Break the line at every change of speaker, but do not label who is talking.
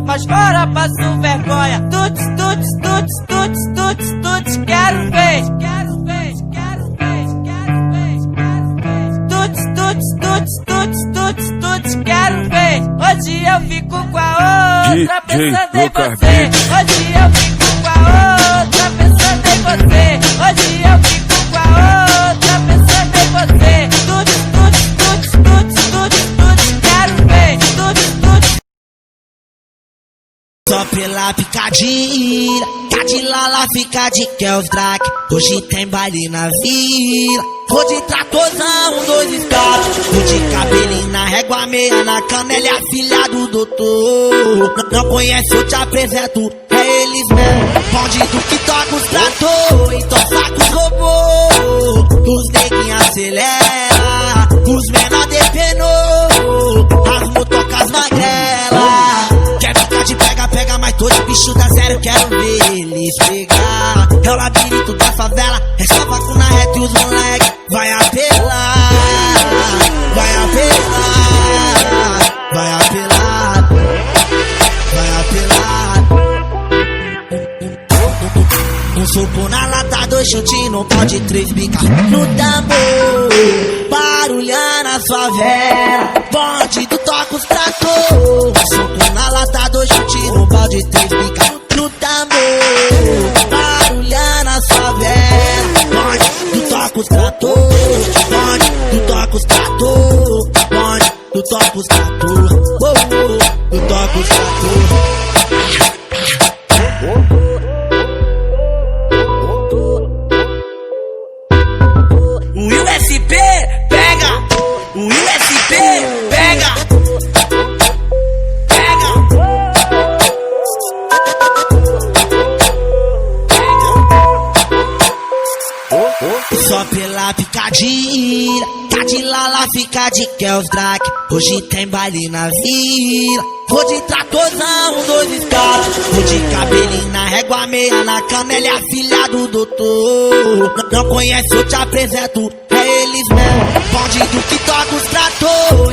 mas fora passo vergonha. Tuts, tuts, tuts, tuts, tuts, tuts, quero ver. Quero ver, quero ver, quero ver, quero ver. Tuts, tuts, tuts, tuts, tuts, tuts, quero ver. Hoje eu fico com a outra pensando em você. Hoje eu fico com a outra pensando em você. Hoje eu fico com a outra pensando em você. Tuts, tuts, tuts, tuts, tuts, tuts, quero ver. Tuts, tuts.
Só pela picadilha, Cadilala fica de Kells Drake. Hoje tem baile na vila. Vou de tratorzão, 2 escapes. Vou de cabelinho na régua, meia na canela. É a filha do doutor. Não conhece, eu te apresento. É eles mesmo, bandido que toca os trator. Então saca os robôs. Os neguinhos acelera, os menor depenou. As motocas magrela. Quer ficar de pega, mas tô de bicho da zero. Quero ver eles pegar. É o labirinto da favela. É só vacuna reta e os moleque vai apelar. Vai apelar. Vai apelar. Vai apelar. Um soco na lata, 2 chutes no pau de 3 bica no tambor. Barulhando a favela. Bandido toca os trator. Um soco na lata, 2 chutes no pau de 3 bica no tambor. Barulhando a favela. Bandido toca os trator. Bandido toca os trator. Bandido toca os trator. Eu toco os trator. O USP pega, o USP pega, pega. Só pela picadilha, Cadilala fica de Kells Drake. Hoje tem baile na vila. Vou de tratorzão, 2 escapes. Vou de cabelinho na régua, meia na canela. É a filha do doutor. Não conhece, eu te apresento. É eles mesmo, bandido que toca os trator.